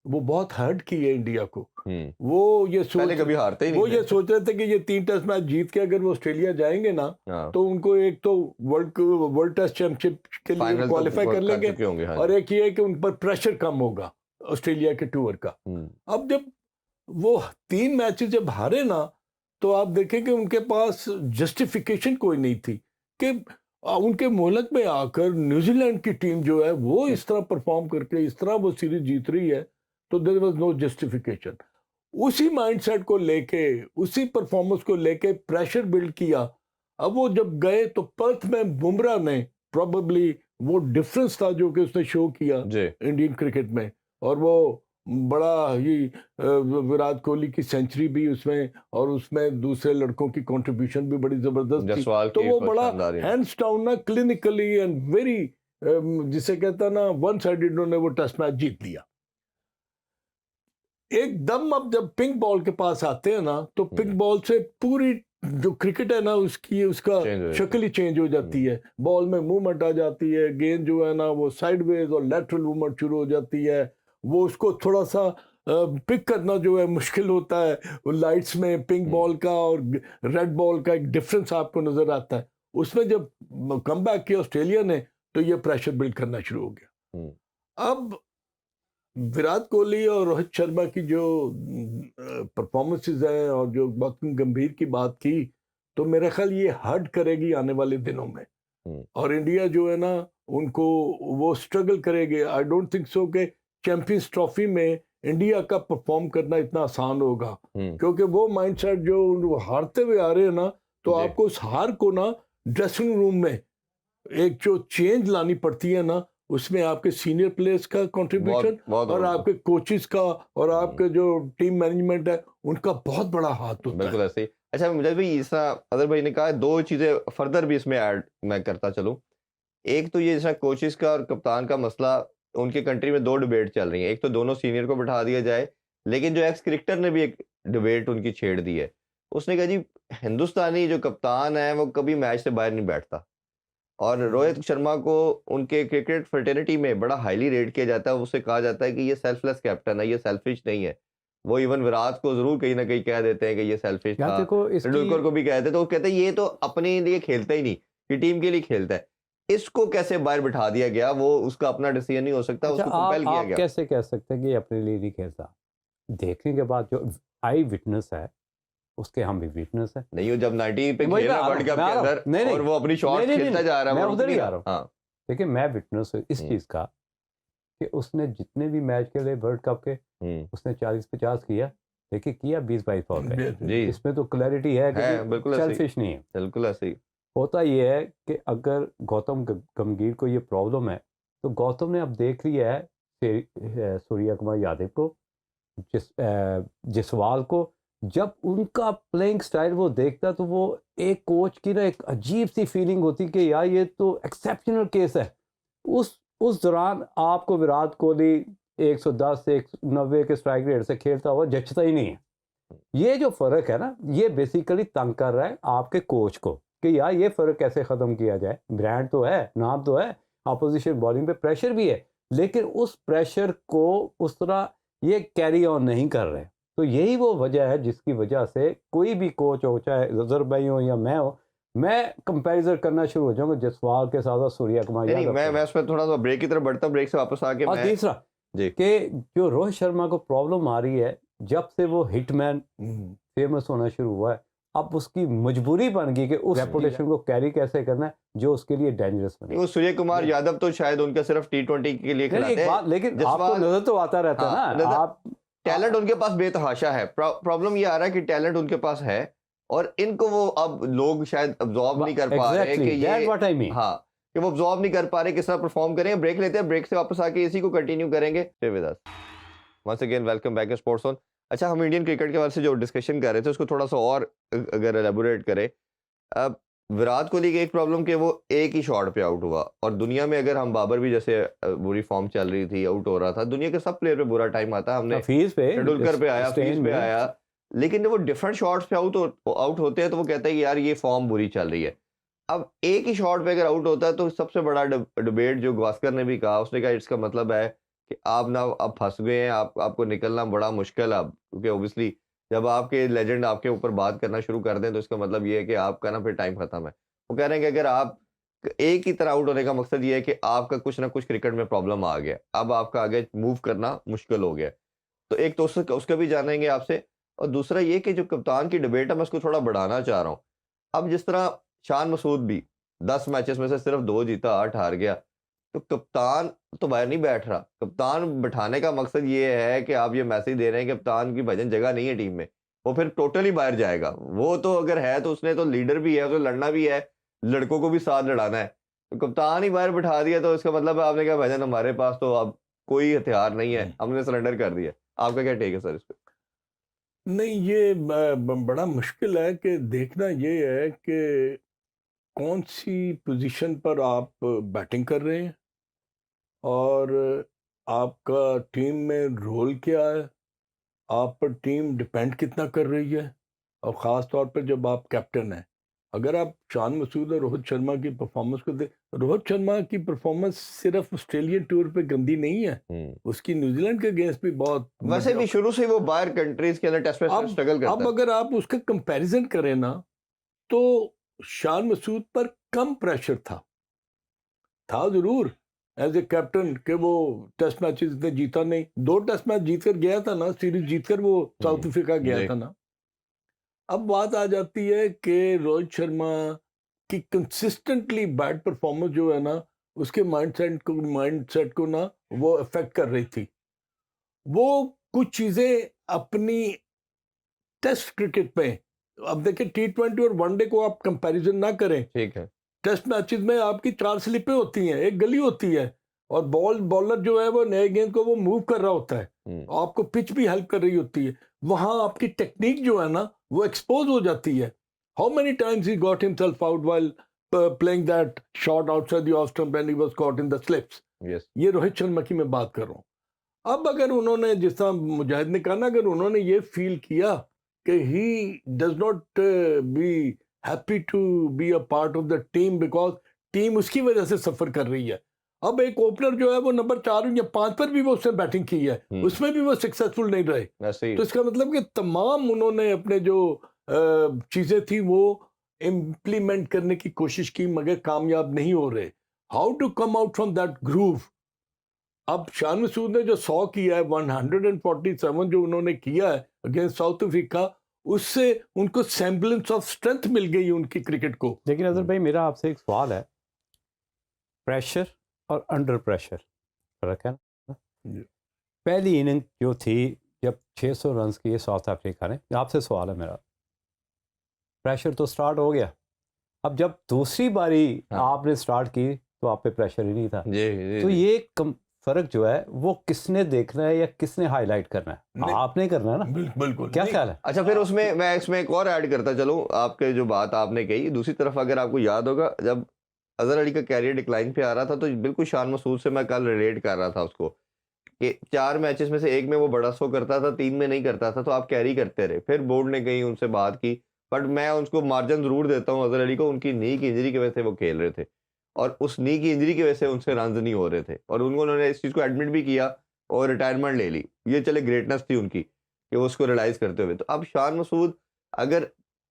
वो बहुत हर्ट किए इंडिया को। हुँ। वो ये पहले सोच कभी हारते ही वो नहीं ये थे। सोच रहे थे कि ये 3 टेस्ट मैच जीत के अगर वो ऑस्ट्रेलिया जाएंगे ना, हाँ, तो उनको एक तो वर्ल्ड टेस्ट चैंपियनशिप के लिए फाइनल तो क्वालिफाई कर कर लेंगे, चुके होंगे, हाँ और जी। एक ये है कि उन पर प्रेशर कम होगा ऑस्ट्रेलिया के टूर का। हुँ, अब जब वो 3 मैचेस जब हारे ना, तो आप देखें कि उनके पास जस्टिफिकेशन कोई नहीं थी कि उनके मोहलक में आकर न्यूजीलैंड की टीम जो है वो इस तरह परफॉर्म करके इस तरह वो सीरीज जीत रही है, तो देयर वाज नो जस्टिफिकेशन। उसी माइंडसेट को लेके, उसी परफॉर्मेंस को लेके प्रेशर बिल्ड किया। अब वो जब गए तो पर्थ में बुमराह ने प्रोबेबली वो डिफरेंस था जो कि उसने शो किया जी। इंडियन क्रिकेट में। और वो बड़ा ही विराट कोहली की सेंचुरी भी उसमें, और उसमें दूसरे लड़कों की कंट्रीब्यूशन भी बड़ी जबरदस्त थी। जसवाल तो की वो बहुत बड़ा शानदार है। हैंड्स डाउन ना, क्लिनिकली एंड वेरी, जिसे कहता ना, वन साइडेड उन्होंने वो टेस्ट मैच जीत लिया। एकदम अब जब पिंक बॉल के पास आते हैं ना, तो पिंक हुँ, बॉल से पूरी जो क्रिकेट है ना उसकी उसका चेंज हो जाता शक्ल ही चेंज हो जाती हुँ, है। बॉल में मूवमेंट आ जाती है, गेंद जो है ना वो साइडवेज और लेटरल मूवमेंट शुरू हो जाती है। वो उसको थोड़ा सा पिक करना जो है मुश्किल होता है। वो लाइट्स में पिंक हुँ, बॉल का और रेड बॉल का एक डिफरेंस आपको नजर आता है। उसमें जब कम बैक किया ऑस्ट्रेलिया ने, तो ये प्रेशर बिल्ड करना शुरू हो गया। हुँ, अब विराट कोहली और रोहित शर्मा की जो परफॉर्मेंसेस हैं और जो गौतम गंभीर की बात की, तो मेरा ख्याल ये हर्ट करेगी आने वाले दिनों में। हुँ, और इंडिया जो है ना, उनको वो स्ट्रगल करेंगे। आई डोंट थिंक सो कि चैंपियंस ट्रॉफी में इंडिया का परफॉर्म करना इतना आसान होगा, हुँ, क्योंकि वो माइंडसेट जो वो हारते हुए आ रहे हैं ना, तो जी। आपको उस हार को ना ड्रेसिंग रूम में एक जो चेंज लानी पड़ती है ना, उसमें आपके सीनियर प्लेयर्स का बहुत कंट्रीब्यूशन बहुत और ज़बरदस्त। आपके कोचेस का और हुँ, आपके जो टीम मैनेजमेंट है, उनका बहुत बड़ा हाथ होता है। बिल्कुल ऐसे ही। अच्छा मुझे भी ऐसा अदर भाई ने कहा 2 चीज़ें फर्दर भी इसमें ऐड मैं करता चलूँ। एक तो ये जैसा कोचेस का और कप्तान का मसला, उनकी कंट्री में 2 डिबेट चल रही हैं। एक तो दोनों सीनियर को बिठा दिया जाए, लेकिन जो एक्स क्रिकेटर ने भी एक डिबेट उनकी छेड़ दी है। उसने कहा जी हिंदुस्तानी जो कप्तान है वो कभी मैच से बाहर नहीं बैठता, और रोहित शर्मा को उनके क्रिकेट फ्रेटर्निटी में बड़ा हाईली रेट किया जाता है। उससे कहा जाता है कि ये सेल्फलेस कैप्टन है, ये सेल्फिश नहीं है। वो इवन विराट को ज़रूर कहीं न कहीं कह देते हैं कि ये सेल्फिश यार था। देखो इसकी तेंदुलकर को भी कहते हैं, तो वो कहते हैं ये तो अपने लिए खेलता ही नहीं, ये टीम के लिए खेलता है। इसको कैसे बाहर बिठा दिया गया? वो उसका अपना डिसीजन नहीं हो सकता, अच्छा, उसको कंपेल किया आप गया। कैसे कह सकते हैं कि ये अपने लिए नहीं खेलता? देखने के बाद जो आई विटनेस है, उसके हम भी विटनेस है। नहीं, वो जब 90 पे वही मैं खेला आ रहा वर्ल्ड हूँ, कप मैं के आ रहा हूँ। अंदर नहीं, नहीं। और वो अपनी नहीं, शॉट्स नहीं, नहीं, खेलता नहीं, जा रहा है, मैं वो रुक उधर नहीं ही आ रहा। रहा हूँ। हाँ। देखिए, मैं विटनेस हूँ इस हुँ, चीज़ का कि उसने जितने भी मैच खेले वर्ल्ड कप के, हुँ। उसने 40-50 किया। देखिए, किया 20-22 बॉल पे। जी, इसमें तो क्लैरिटी है कि है, बिल्कुल ऐसे ही। सेल्फिश नहीं है। बिल्कुल ऐसे ही। होता ये है कि अगर गौतम गंभीर को ये प्रॉब्लम है, तो गौतम ने अब देख लिया है सूर्या कुमार यादव को, जायसवाल को। जब उनका प्लेइंग स्टाइल वो देखता, तो वो एक कोच की ना एक अजीब सी फीलिंग होती कि यार ये तो एक्सेप्शनल केस है। उस दौरान आपको विराट कोहली 110 से 190 के स्ट्राइक रेट से खेलता हुआ जचता ही नहीं है। ये जो फ़र्क है ना, ये बेसिकली तंग कर रहा है आपके कोच को कि यार ये फ़र्क कैसे ख़त्म किया जाए। ब्रांड तो है, नाम तो है, अपोजिशन बॉलिंग पे प्रेशर भी है, लेकिन उस प्रेशर को उस तरह ये कैरी ऑन नहीं कर रहे। तो यही वो वजह है जिसकी वजह से कोई भी कोच हो, चाहे अज़हर भाई हो या मैं हो, मैं कंपैरिजन करना शुरू हो जाऊंगा जायसवाल के साथ और सूर्या कुमार नहीं, नहीं, यादव के मैं साथ। उसमें थोड़ा-सा ब्रेक की तरफ बढ़ता हूँ, ब्रेक से वापस आके और मैं तीसरा जी। कि जो रोहित शर्मा को प्रॉब्लम आ रही है, जब से वो हिटमैन फेमस होना शुरू हुआ है, अब उसकी मजबूरी बन गई कि उस रेपुटेशन को कैरी कैसे करना है जो उसके लिए डेंजरस बने। वो सूर्य कुमार यादव तो शायद उनका सिर्फ T20 के लिए खिलाते हैं, लेकिन आपको नजर तो आता रहता है ना, आप टैलेंट उनके पास बेतहाशा है। प्रॉब्लम ये आ रहा है कि टैलेंट उनके पास है और इनको वो अब लोग शायद अब्जॉर्ब नहीं कर पा रहे कि ये हाँ कि वो अब्जॉर्ब नहीं कर पा रहे किस तरह परफॉर्म करें। ब्रेक लेते हैं, ब्रेक से वापस आके इसी को कंटिन्यू करेंगे। Stay with us. Once again welcome back sports on. अच्छा, हम इंडियन क्रिकेट के बारे से जो डिस्कशन कर रहे थे उसको थोड़ा सा और अगर एलेबोरेट करें, अब विराट कोहली की एक प्रॉब्लम कि वो एक ही शॉट पे आउट हुआ और दुनिया में अगर हम बाबर भी जैसे बुरी फॉर्म चल रही थी, आउट हो रहा था, दुनिया के सब प्लेयर पे बुरा टाइम आता है। हमने तेंदुलकर पे आया, फीस पे आया, लेकिन जब वो डिफरेंट शॉट्स पे आउट होते हैं तो वो कहता है कि यार ये फॉर्म बुरी चल रही है। अब एक ही शॉट पे अगर आउट होता है तो सबसे बड़ा डिबेट जो गावस्कर ने भी कहा, उसने कहा इसका मतलब है कि आप ना अब फंस गए हैं, आपको निकलना बड़ा मुश्किल है अब, क्योंकि ओबियसली जब आपके लेजेंड आपके ऊपर बात करना शुरू कर दें तो इसका मतलब ये है कि आपका ना फिर टाइम खत्म है। वो कह रहे हैं कि अगर आप एक ही तरह आउट होने का मकसद ये है कि आपका कुछ ना कुछ क्रिकेट में प्रॉब्लम आ गया, अब आपका आगे मूव करना मुश्किल हो गया। तो एक तो उसका भी जानेंगे आपसे, और दूसरा ये कि जो कप्तान की डिबेट है मैं उसको थोड़ा बढ़ाना चाह रहा हूँ। अब जिस तरह शान मसूद भी 10 मैचेस में से सिर्फ 2 जीता, 8 हार गया, तो कप्तान तो बाहर नहीं बैठ रहा। कप्तान बैठाने का मकसद ये है कि आप ये मैसेज दे रहे हैं कि कप्तान की भजन जगह नहीं है टीम में, वो फिर टोटली बाहर जाएगा। वो तो अगर है तो उसने तो लीडर भी है, उसे लड़ना भी है, लड़कों को भी साथ लड़ाना है। तो कप्तान ही बाहर बैठा दिया तो इसका मतलब है आपने कहा भजन हमारे पास तो अब कोई हथियार नहीं है, हमने सरेंडर कर दिया। आपका क्या टेक है सर इस पे? नहीं, ये बड़ा मुश्किल है कि देखना ये है कि कौन सी पोजीशन पर आप बैटिंग कर रहे हैं और आपका टीम में रोल क्या है, आप पर टीम डिपेंड कितना कर रही है, और ख़ास तौर पर जब आप कैप्टन हैं। अगर आप शान मसूद और रोहित शर्मा की परफॉर्मेंस को रोहित शर्मा की परफॉर्मेंस सिर्फ ऑस्ट्रेलियन टूर पे गंदी नहीं है, उसकी न्यूजीलैंड के अगेंस्ट भी बहुत, वैसे भी शुरू से वो बाहर कंट्रीज के अंदर टेस्ट में स्ट्रगल करता है। अब अगर आप उसका कंपैरिजन करें ना, तो शान मसूद पर कम प्रेशर था जरूर एज ए कैप्टन कि वो टेस्ट मैचेस इतने जीता नहीं, 2 टेस्ट मैच जीतकर गया था ना, सीरीज जीतकर वो साउथ अफ्रीका गया था ना। अब बात आ जाती है कि रोहित शर्मा की कंसिस्टेंटली बैड परफॉर्मेंस जो है ना, उसके माइंडसेट को ना वो अफेक्ट कर रही थी। वो कुछ चीजें अपनी टेस्ट क्रिकेट में, अब देखिए T20 और वनडे को आप कंपैरिजन ना करें, ठीक है। टेस्ट मैचेस में आपकी 4 स्लिपें होती हैं, एक गली होती है, और बॉलर जो है वो नए गेंद को वो मूव कर रहा होता है, आपको पिच भी हेल्प कर रही होती है। वहां आपकी टेक्निक जो है ना वो एक्सपोज हो जाती है। How many times he got himself out while playing that shot outside the off stump when he was caught in the slips. ये रोहित शर्मा की मैं बात कर रहा हूँ। अब अगर उन्होंने, जिस तरह मुजाहिद ने कहा ना, अगर उन्होंने ये फील किया कि he does not be happy to be a part of the team because team उसकी वजह से सफर कर रही है। अब एक ओपनर जो है वो नंबर 4 या 5 पर भी वो उसने बैटिंग की है, उसमें भी वो सक्सेसफुल नहीं रहे। तो इसका मतलब कि तमाम उन्होंने अपने जो चीजें थी वो इम्प्लीमेंट करने की कोशिश की, मगर कामयाब नहीं हो रहे। How to come out from that groove. अब शान मसूद ने जो 100 किया है, 147 जो उन्होंने किया है अगेंस्ट साउथ अफ्रीका, उससे उनको सेम्बलेंस ऑफ स्ट्रेंथ मिल गई उनकी क्रिकेट को। लेकिन अजहर भाई, मेरा आपसे एक सवाल है, प्रेशर और अंडर प्रेशर फर्क है ना? पहली इनिंग जो थी जब 600 रन किए साउथ अफ्रीका ने, आपसे सवाल है मेरा, प्रेशर तो स्टार्ट हो गया, अब जब दूसरी बारी आपने स्टार्ट की तो आप पे प्रेशर ही नहीं था। तो ये फर्क जो है वो किसने देखना है या किसने हाईलाइट करना है? आपने करना है ना। बिल्कुल। क्या ख्याल है? अच्छा, फिर उसमें मैं इसमें एक और ऐड करता चलूं, आपके जो बात आपने कही, दूसरी तरफ अगर आपको याद होगा जब अजहर अली का कैरियर डिक्लाइन पे आ रहा था तो बिल्कुल शान मसूद से मैं कल रिलेट कर रहा था उसको कि 4 मैचेस में से एक में वो बड़ा शो करता था, 3 में नहीं करता था, तो आप कैरी करते रहे। फिर बोर्ड ने कहीं उनसे बात की, बट मैं उनको मार्जिन जरूर देता हूँ अजहर अली को, उनकी नी की इंजरी की वजह से वो खेल रहे थे और उस नी की इंजरी की वजह से उनसे रन नहीं हो रहे थे, और उन्होंने इस चीज़ को एडमिट भी किया और रिटायरमेंट ले ली। ये चले ग्रेटनेस थी उनकी कि वो उसको रियलाइज करते हुए। तो अब शान मसूद अगर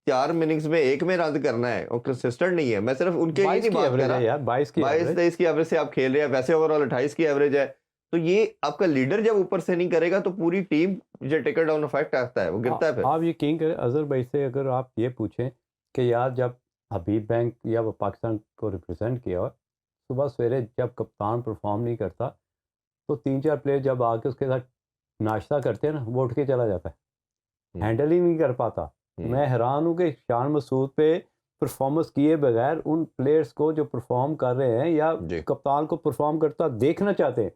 4 इनिंग्स में एक में रन करना है और कंसिस्टेंट नहीं है, मैं सिर्फ उनके ही नहीं बात कर रहा यार, 22-23 की एवरेज से आप खेल रहे हैं, वैसे ओवरऑल 28 की एवरेज है, तो ये आपका लीडर जब ऊपर से नहीं करेगा तो पूरी टीम जो टेकर डाउन इफेक्ट आता है वो गिरता है फिर। आप यकीन करें अजहर भाई से अगर आप ये पूछें कि यार जब हबीब बैंक या वो पाकिस्तान को रिप्रेजेंट किया, सुबह सवेरे जब कप्तान परफॉर्म नहीं करता तो 3-4 प्लेयर जब आके उसके साथ नाश्ता करते हैं ना, वो उठ के चला जाता है, हैंडल ही नहीं कर पाता। मैं हैरान हूँ कि शान मसूद पे परफॉर्मेंस किए बगैर उन प्लेयर्स को जो परफॉर्म कर रहे हैं या कप्तान को परफॉर्म करता देखना चाहते हैं,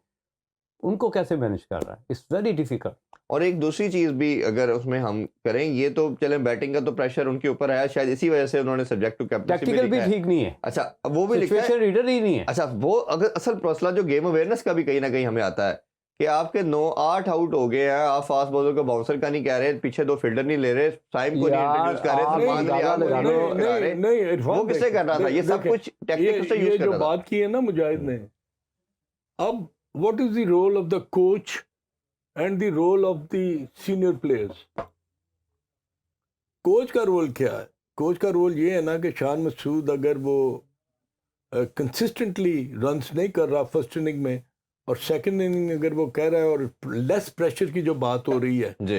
उनको कैसे मैनेज कर रहा है, इट्स वेरी डिफिकल्ट। और एक दूसरी चीज भी अगर उसमें हम करें, ये तो चले बैटिंग का तो प्रेशर उनके ऊपर आया, शायद इसी वजह से उन्होंने सब्जेक्ट टू कैप्टनसी टैक्टिकल भी ठीक नहीं है। अच्छा वो भी लिखा है, सिचुएशन रीडर ही नहीं है। अच्छा वो अगर असल मसला जो गेम अवेयरनेस का भी कहीं ना कहीं हमें आता है कि आपके 9-8 आउट हो गए हैं, आप फास्ट बॉलर को बाउंसर का नहीं कह रहे, पीछे 2 फील्डर नहीं ले रहे, टाइम को नहीं इंट्रोड्यूस कर रहे, वो किससे कर रहा था ये सब कुछ टेक्निक से यूज कर रहा था। बात की है ना मुजाहिद ने, अब what is the role of the coach and the role of the senior players. Coach का रोल क्या है? कोच का रोल ये है ना कि शान मसूद अगर वो कंसिस्टेंटली रन्स नहीं कर रहा फर्स्ट इनिंग में और सेकंड इनिंग अगर वो कह रहा है और लेस प्रेशर की जो बात हो रही है जी,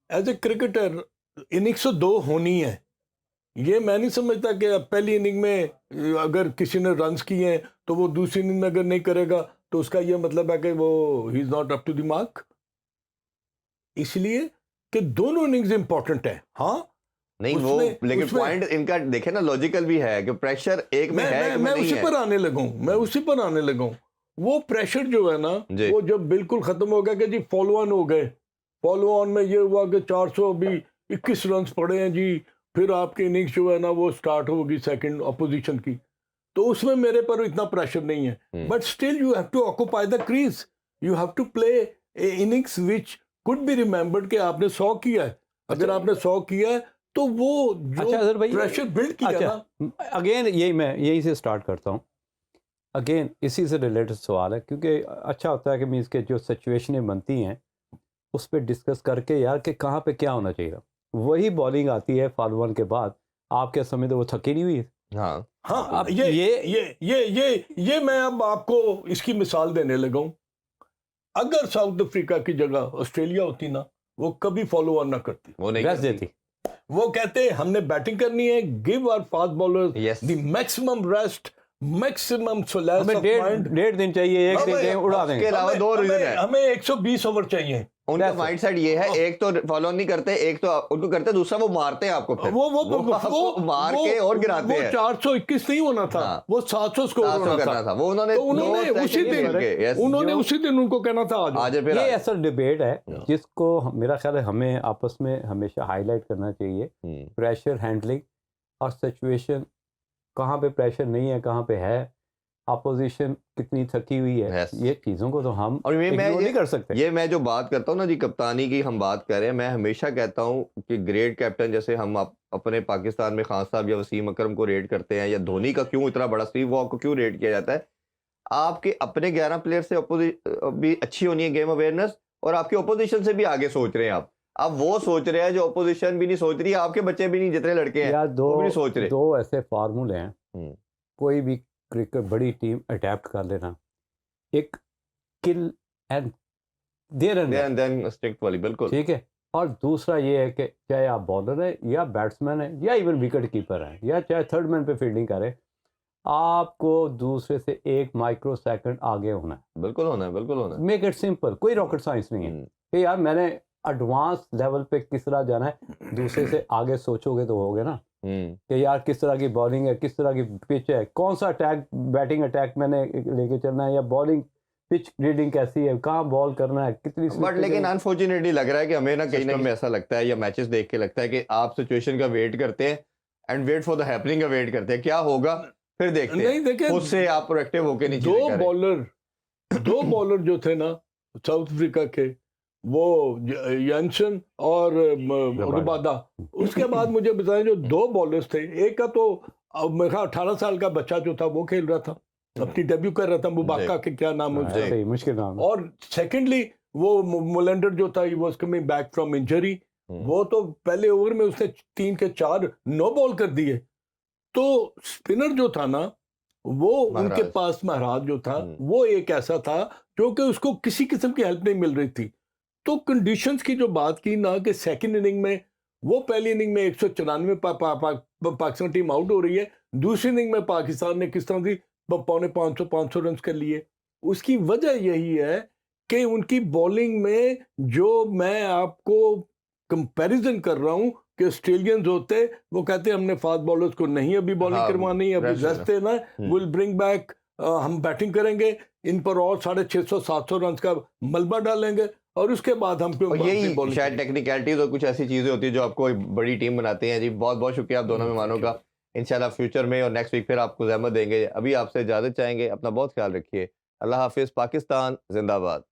एज ए क्रिकेटर इनिंग्स तो 2 होनी है। ये मैं नहीं समझता कि पहली इनिंग में अगर किसी ने रन्स किए हैं तो वो दूसरी इनिंग में अगर नहीं करेगा तो उसका ये मतलब है कि वो he is not up to the mark. इसलिए कि दोनों इनिंग्स इंपॉर्टेंट है। हाँ नहीं वो लेकिन पॉइंट इनका देखे ना लॉजिकल भी है कि प्रेशर एक में है, मैं उसी पर आने लगा हूं। वो प्रेशर जो है ना वो जब बिल्कुल खत्म हो गया कि जी फॉलो ऑन हो गए, फॉलो ऑन में ये हुआ कि 421 रन पड़े हैं जी, फिर आपकी इनिंग्स जो है ना वो स्टार्ट होगी सेकंड अपोजिशन की, तो उसमें मेरे पर इतना प्रेशर नहीं है। But still you have to occupy the crease, you have to play innings which could be remembered कि आपने 100 किया है। अगर आपने 100 किया है तो वो जो प्रेशर बिल्ड किया ना, अगेन यही मैं यहीं से स्टार्ट करता हूँ। अगेन इसी से रिलेटेड सवाल है, क्योंकि अच्छा होता है कि मीन्स के जो सिचुएशनें बनती हैं उस पर डिस्कस करके यार कि कहाँ पे क्या होना चाहिए। वही बॉलिंग आती है फॉलो ऑन के बाद, आपके समय तो वो थकी नहीं हुई है। हाँ हाँ ये मैं अब आपको इसकी मिसाल देने लगा हूँ। अगर साउथ अफ्रीका की जगह ऑस्ट्रेलिया होती ना, वो कभी फॉलो ऑन ना करती, वो नहीं रेस्ट देती। वो कहते हैं हमने बैटिंग करनी है, give our fast bowlers the maximum rest, maximum solace of mind. 1.5 दिन चाहिए, 1 दिन चाहिए, उड़ा देंगे। इसके अलावा 2 रीजन है, हमें 120 ओवर चाहिए। उनका माइंड सेट ये है, एक तो फॉलो नहीं करते, एक तो उनको करते, दूसरा वो मारते हैं आपको, फिर वो मार के और गिराते हैं। 421 नहीं होना था, वो 700 स्कोर होना था। वो उन्होंने उसी दिन उनको कहना था आज। ये ऐसा डिबेट है जिसको मेरा ख्याल है हमें आपस में हमेशा हाईलाइट करना चाहिए। प्रेशर हैंडलिंग और सिचुएशन, कहाँ पे प्रेशर नहीं है, कहाँ पे है, अपोजिशन कितनी थकी हुई है, ये चीज़ों को तो हम और इग्नोर नहीं कर सकते। ये मैं जो बात करता हूँ ना जी, कप्तानी की हम बात कर रहे हैं, मैं हमेशा कहता हूँ कि ग्रेट कैप्टन जैसे हम अपने पाकिस्तान में खान साहब या वसीम अकरम को रेट करते हैं, या धोनी का क्यों इतना बड़ा, स्टीव वॉ को क्यों रेट किया जाता है, आपके अपने 11 प्लेयर से भी अच्छी होनी है गेम अवेयरनेस, और आपके ओपोजिशन से भी आगे सोच रहे हैं आप। अब वो सोच रहे हैं जो ओपोजिशन भी नहीं सोच रही है, आपके बच्चे भी नहीं, जितने लड़के हैं वो भी नहीं सोच रहे। 2 ऐसे फार्मूले हैं, कोई भी क्रिकेट बड़ी टीम अडेप्ट कर लेना, एक kill and there and then strict वाली, बिल्कुल ठीक है। और दूसरा ये है कि चाहे आप बॉलर है या बैट्समैन है या इवन विकेट कीपर है या चाहे थर्ड मैन पे फील्डिंग करे, आपको दूसरे से 1 माइक्रो सेकंड आगे होना है। बिल्कुल होना है, बिल्कुल होना है। मेक इट सिंपल, कोई रॉकेट साइंस नहीं है कि यार मैंने एडवांस लेवल पे किस तरह जाना है, दूसरे से आगे सोचोगे तो होगे ना कि यार किस तरह की बॉलिंग है, किस तरह की पिच है, कौन सा अटैक बैटिंग अटैक मैंने लेके चलना है, या बॉलिंग पिच रीडिंग कैसी है, कहाँ बॉल करना है, कितनी। बट लेकिन अनफॉर्चुनेटली लग रहा है कि हमें ना कहीं ना कहीं ऐसा लगता है, या मैचेस देख के लगता है कि आप सिचुएशन का वेट करते हैं and wait for the happening का वेट करते हैं, क्या होगा फिर देखते हैं, उससे आप प्रोएक्टिव होके नहीं। 2 बॉलर जो थे ना साउथ अफ्रीका के, वो यंसन और रुबादा, उसके बाद मुझे बताएं जो 2 बॉलर्स थे, एक का तो मेरा 18 साल का बच्चा जो था वो खेल रहा था, अपनी डेब्यू कर रहा था, मुबाका के क्या नाम है उसका, मुश्किल नाम। और सेकेंडली वो मोलेंडर जो था, he was coming back from injury, वो तो पहले ओवर में उसने 3 के 4 नो बॉल कर दिए। तो स्पिनर जो था ना, वो उनके पास महाराज जो था, वो एक ऐसा था क्योंकि उसको किसी किस्म की हेल्प नहीं मिल रही थी। तो कंडीशंस की जो बात की ना कि सेकंड इनिंग में वो पहली इनिंग में 194 पाकिस्तान टीम आउट हो रही है, दूसरी इनिंग में पाकिस्तान ने किस तरह से पौने 500 रन कर लिए। उसकी वजह यही है कि उनकी बॉलिंग में जो मैं आपको कंपैरिजन कर रहा हूं कि ऑस्ट्रेलियंस होते वो कहते हमने फास्ट बॉलर्स को नहीं अभी बॉलिंग हाँ, करवानी, अभी रेस्ट रेस्ट देना, विल ब्रिंग बैक, हम बैटिंग करेंगे, इन पर और 650-700 रन का मलबा डालेंगे और उसके बाद हम और यही शायद टेक्निकलिटीज और कुछ ऐसी चीजें होती है जो आपको एक बड़ी टीम बनाती हैं। जी बहुत बहुत शुक्रिया आप दोनों मेहमानों का। इंशाल्लाह फ्यूचर में और नेक्स्ट वीक फिर आपको ज़हमत देंगे। अभी आपसे इजाज़त चाहेंगे। अपना बहुत ख्याल रखिए। अल्लाह हाफिज़। पाकिस्तान जिंदाबाद।